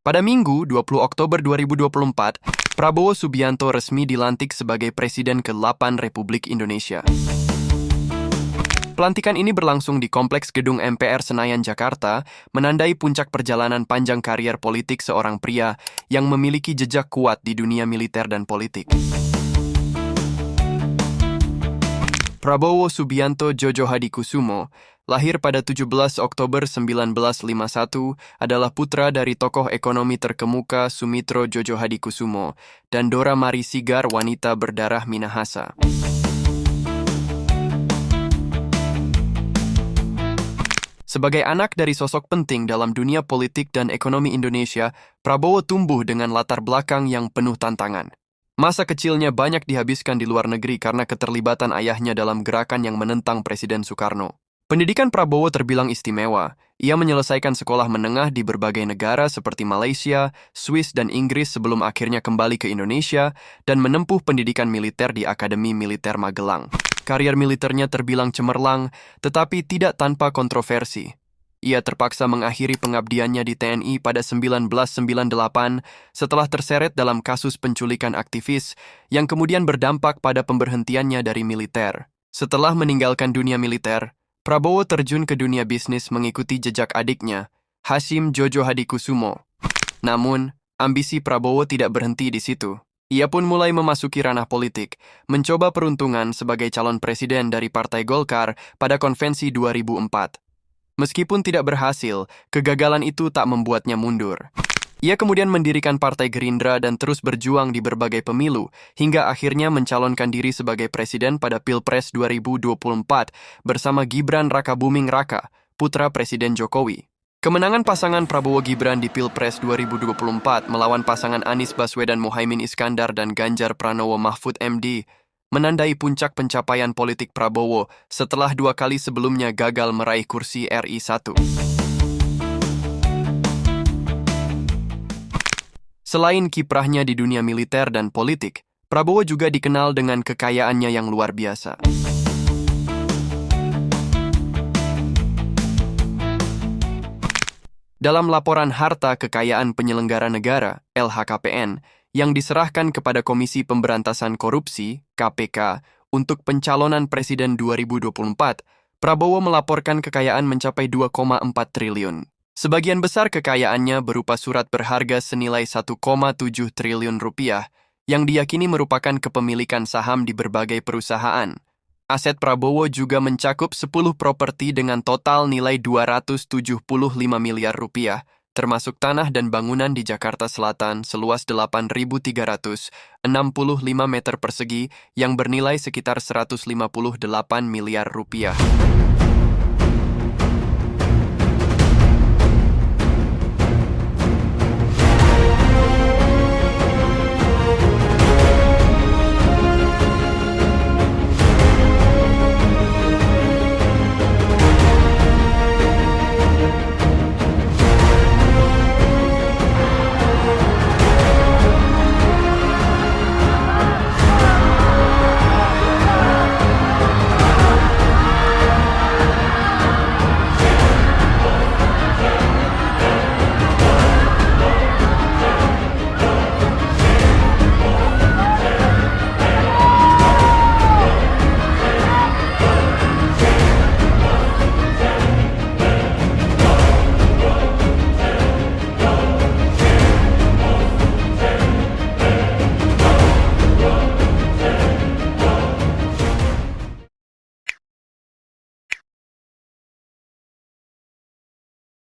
Pada Minggu, 20 Oktober 2024, Prabowo Subianto resmi dilantik sebagai Presiden ke-8 Republik Indonesia. Pelantikan ini berlangsung di Kompleks Gedung MPR Senayan, Jakarta, menandai puncak perjalanan panjang karier politik seorang pria yang memiliki jejak kuat di dunia militer dan politik. Prabowo Subianto Jojo Hadikusumo, lahir pada 17 Oktober 1951, adalah putra dari tokoh ekonomi terkemuka Sumitro Jojo Hadikusumo dan Dora Mari Sigar, wanita berdarah Minahasa. Sebagai anak dari sosok penting dalam dunia politik dan ekonomi Indonesia, Prabowo tumbuh dengan latar belakang yang penuh tantangan. Masa kecilnya banyak dihabiskan di luar negeri karena keterlibatan ayahnya dalam gerakan yang menentang Presiden Soekarno. Pendidikan Prabowo terbilang istimewa. Ia menyelesaikan sekolah menengah di berbagai negara seperti Malaysia, Swiss, dan Inggris sebelum akhirnya kembali ke Indonesia dan menempuh pendidikan militer di Akademi Militer Magelang. Karier militernya terbilang cemerlang, tetapi tidak tanpa kontroversi. Ia terpaksa mengakhiri pengabdiannya di TNI pada 1998 setelah terseret dalam kasus penculikan aktivis yang kemudian berdampak pada pemberhentiannya dari militer. Setelah meninggalkan dunia militer, Prabowo terjun ke dunia bisnis mengikuti jejak adiknya, Hashim Jojo Hadikusumo. Namun, ambisi Prabowo tidak berhenti di situ. Ia pun mulai memasuki ranah politik, mencoba peruntungan sebagai calon presiden dari Partai Golkar pada konvensi 2004. Meskipun tidak berhasil, kegagalan itu tak membuatnya mundur. Ia kemudian mendirikan Partai Gerindra dan terus berjuang di berbagai pemilu, hingga akhirnya mencalonkan diri sebagai presiden pada Pilpres 2024 bersama Gibran Rakabuming Raka, putra Presiden Jokowi. Kemenangan pasangan Prabowo-Gibran di Pilpres 2024 melawan pasangan Anies Baswedan Muhaimin Iskandar dan Ganjar Pranowo Mahfud MD menandai puncak pencapaian politik Prabowo setelah 2 kali sebelumnya gagal meraih kursi RI 1. Selain kiprahnya di dunia militer dan politik, Prabowo juga dikenal dengan kekayaannya yang luar biasa. Dalam laporan Harta Kekayaan Penyelenggara Negara (LHKPN) yang diserahkan kepada Komisi Pemberantasan Korupsi (KPK) untuk pencalonan Presiden 2024, Prabowo melaporkan kekayaan mencapai 2,4 triliun. Sebagian besar kekayaannya berupa surat berharga senilai 1,7 triliun rupiah yang diyakini merupakan kepemilikan saham di berbagai perusahaan. Aset Prabowo juga mencakup 10 properti dengan total nilai 275 miliar rupiah, termasuk tanah dan bangunan di Jakarta Selatan seluas 8.365 meter persegi yang bernilai sekitar 158 miliar rupiah.